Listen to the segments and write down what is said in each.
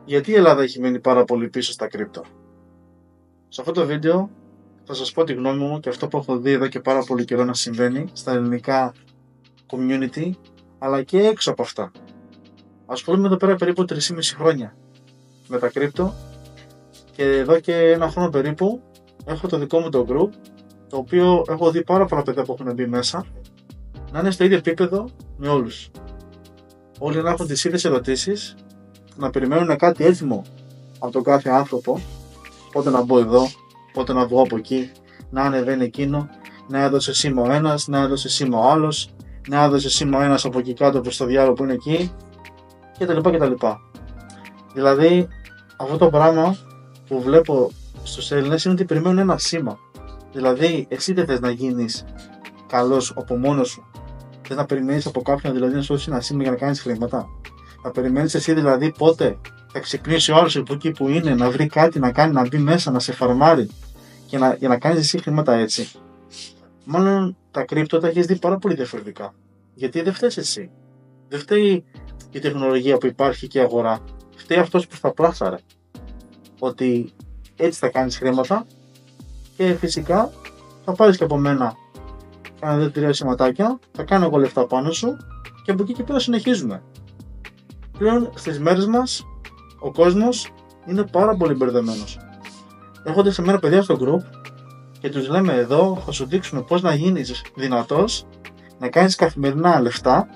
Γιατί η Ελλάδα έχει μείνει πάρα πολύ πίσω στα κρύπτο? Σε αυτό το βίντεο θα σας πω τη γνώμη μου και αυτό που έχω δει εδώ και πάρα πολύ καιρό να συμβαίνει στα ελληνικά community, αλλά και έξω από αυτά. Ασχολούμαι εδώ πέρα περίπου 3,5 χρόνια με τα κρύπτο και εδώ και ένα χρόνο περίπου έχω το δικό μου το group, το οποίο έχω δει πάρα πολλά παιδιά που έχουν μπει μέσα να είναι στο ίδιο επίπεδο με όλους. Όλοι να έχουν τις ίδιες ερωτήσεις, να περιμένουν κάτι έτοιμο από τον κάθε άνθρωπο, πότε να μπω εδώ, πότε να βγω από εκεί, να ανεβαίνει εκείνο, να έδωσε σήμα ο ένας, να έδωσε σήμα ο άλλος, να έδωσε σήμα ο ένας από εκεί κάτω προς το διάλογο που είναι εκεί κτλ. Δηλαδή αυτό το πράγμα που βλέπω στους Έλληνες είναι ότι περιμένουν ένα σήμα. Δηλαδή εσύ δεν θες να γίνεις καλός από μόνος σου, θες να περιμένεις από κάποιον δηλαδή να σου δώσει ένα σήμα για να κάνεις χρήματα? Θα περιμένεις εσύ δηλαδή πότε θα ξυπνήσει ο άλλος από εκεί που είναι, να βρει κάτι να κάνει, να μπει μέσα, να σε φαρμάρει για να κάνεις εσύ χρήματα έτσι? Μάλλον τα κρύπτο τα έχεις δει πάρα πολύ διαφορετικά. Γιατί δεν φταίς εσύ. Δεν φταίει η τεχνολογία που υπάρχει και η αγορά. Φταίει αυτός που θα πλάσαρε. Ότι έτσι θα κάνεις χρήματα και φυσικά θα πάρεις και από μένα κάνα 2-3 σηματάκια, θα κάνω εγώ λεφτά πάνω σου και από εκεί και πέρα συνεχίζουμε. Πλέον στις μέρες μας ο κόσμος είναι πάρα πολύ μπερδεμένος. Έρχονται σε μένα παιδιά στο group και τους λέμε εδώ θα σου δείξουμε πώς να γίνεις δυνατός, να κάνεις καθημερινά λεφτά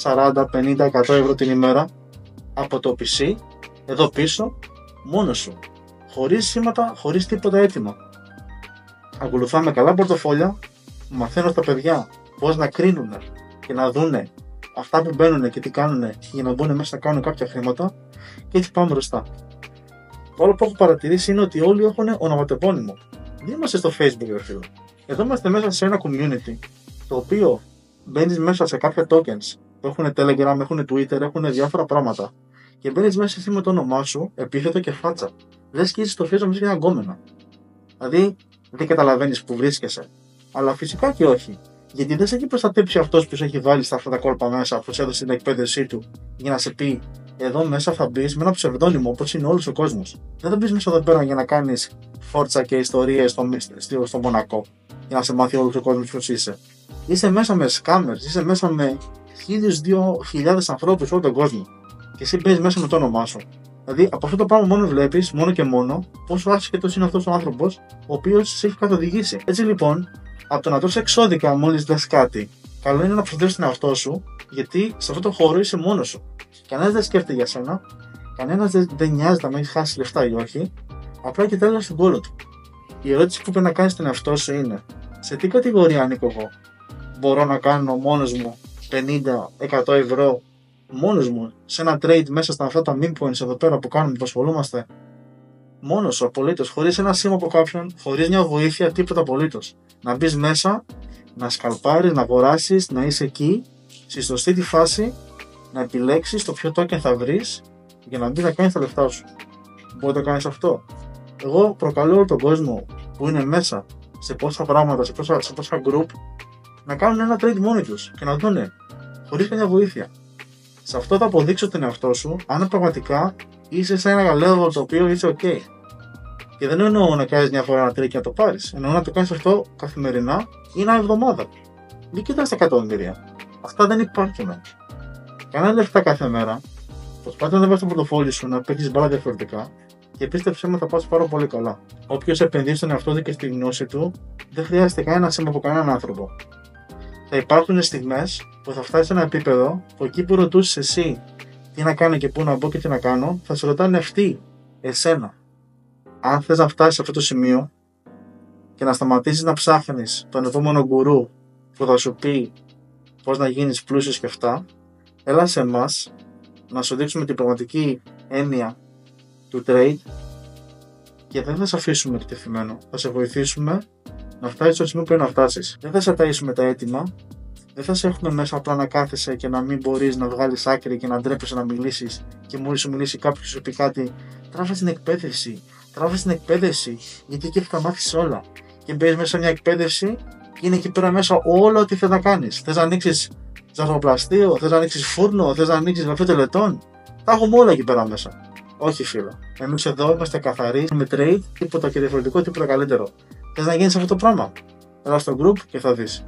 40, 50, 100 ευρώ την ημέρα από το PC εδώ πίσω μόνος σου, χωρίς σήματα, χωρίς τίποτα έτοιμο. Ακολουθάμε καλά πορτοφόλια, μαθαίνω στα παιδιά πώς να κρίνουν και να δούνε αυτά που μπαίνουν και τι κάνουν για να μπουν μέσα να κάνουν κάποια χρήματα και έτσι πάμε μπροστά. Το άλλο που έχω παρατηρήσει είναι ότι όλοι έχουν ονοματεπώνυμο. Δεν είμαστε στο Facebook, ρε φίλε. Εδώ είμαστε μέσα σε ένα community το οποίο μπαίνεις μέσα σε κάποια tokens που έχουν Telegram, έχουν Twitter, έχουν διάφορα πράγματα και μπαίνεις μέσα εσύ με το όνομά σου, επίθετο και φάτσα. Δεν σκίζεις το Facebook μέσα για ένα γκόμενα. Δηλαδή δεν καταλαβαίνεις που βρίσκεσαι. Αλλά φυσικά και όχι. Γιατί δεν σε έχει προστατέψει αυτός που σε έχει βάλει στα αυτά τα κόλπα μέσα, που σε έδωσε την εκπαίδευσή του, για να σε πει: εδώ μέσα θα μπει με ένα ψευδόνυμο όπως είναι όλος ο κόσμος. Δεν θα μπει μέσα εδώ πέρα για να κάνεις φόρτσα και ιστορίες στο Μονακό, για να σε μάθει όλος ο κόσμος ποιος είσαι. Είσαι μέσα με scammers, είσαι μέσα με 1.000-2.000 ανθρώπους όλο τον κόσμο. Και εσύ μπαίνεις μέσα με το όνομά σου. Δηλαδή από αυτό το πράγμα μόνο βλέπεις, μόνο και μόνο, πόσο άσχετος είναι αυτός ο άνθρωπος, ο οποίος σε έχει καθοδηγήσει. Έτσι λοιπόν, από το να τρως εξώδικα μόλις δες κάτι, καλό είναι να προστατεύσεις τον εαυτό σου, γιατί σε αυτό το χώρο είσαι μόνος σου. Κανένας δεν σκέφτεται για σένα, κανένας δεν νοιάζεται αν έχεις χάσει λεφτά ή όχι, απλά κοιτάζει στον κόλλο του. Η ερώτηση που πρέπει να κάνεις στον εαυτό σου είναι: σε τι κατηγορία ανήκω εγώ? Μπορώ να κάνω μόνος μου 50-100 ευρώ μόνος μου σε ένα trade μέσα στα αυτά τα meme coins εδώ πέρα που κάνουμε, που ασχολούμαστε? Μόνος σου, απολύτως, χωρίς ένα σήμα από κάποιον, χωρίς μια βοήθεια, τίποτα απολύτως. Να μπεις μέσα, να σκαλπάρεις, να αγοράσεις, να είσαι εκεί, στη σωστή τη φάση, να επιλέξεις το ποιο token θα βρεις για να μπεις να κάνεις τα λεφτά σου. Μπορεί να το κάνεις αυτό. Εγώ προκαλώ όλο τον κόσμο που είναι μέσα σε πόσα πράγματα, σε πόσα group, να κάνουν ένα trade μόνοι τους και να δούνε, χωρίς καμιά βοήθεια. Σε αυτό θα αποδείξω τον εαυτό σου αν πραγματικά είσαι σε ένα level το οποίο είσαι ok. Και δεν εννοώ να κάνεις μια φορά ένα τρίκ και να το πάρεις. Εννοώ να το κάνεις αυτό καθημερινά ή ένα εβδομάδα. Μην κοιτάς τα εκατομμύρια. Αυτά δεν υπάρχουν. Κάνε λεφτά κάθε μέρα. Προσπάθησε να βάλεις το πορτοφόλι σου, να παίξεις μπάλα διαφορετικά και πίστεψέ με, θα πας πάρα πολύ καλά. Όποιος επενδύσει στον εαυτό του και στη γνώση του, δεν χρειάζεται κανένα σήμα από κανέναν άνθρωπο. Θα υπάρχουν στιγμές που θα φτάσεις σε ένα επίπεδο που εκεί που ρωτούσες εσύ τι να κάνω και πού να μπω και τι να κάνω, θα σε ρωτάνε αυτοί, εσένα. Αν θες να φτάσεις σε αυτό το σημείο και να σταματήσεις να ψάχνεις τον επόμενο γκουρού που θα σου πει πώς να γίνεις πλούσιος και αυτά, έλα σε εμάς να σου δείξουμε την πραγματική έννοια του trade και δεν θα σε αφήσουμε εκτεθειμένο. Θα σε βοηθήσουμε να φτάσεις στο σημείο που πρέπει να φτάσεις. Δεν θα σε ταΐσουμε τα έτοιμα, δεν θα σε έχουμε μέσα απλά να κάθεσαι και να μην μπορείς να βγάλεις άκρη και να ντρέπεσαι να μιλήσεις και μόλις σου μιλήσει κάποιος σου πει κάτι, τράβα στην εκπαίδευση, γιατί εκεί θα μάθεις όλα. Και μπαίνεις μέσα σε μια εκπαίδευση και είναι εκεί πέρα μέσα όλο ό,τι θες να κάνεις. Θες να ανοίξεις ζαχαροπλαστείο, θες να ανοίξεις φούρνο, θες να ανοίξεις γραφείο τελετών. Τα έχουμε όλα εκεί πέρα μέσα. Όχι φίλο. Εμείς εδώ είμαστε καθαροί με trade, τίποτα και διαφορετικό, τίποτα καλύτερο. Θες να γίνεις αυτό το πράγμα? Έλα στο group και θα δεις.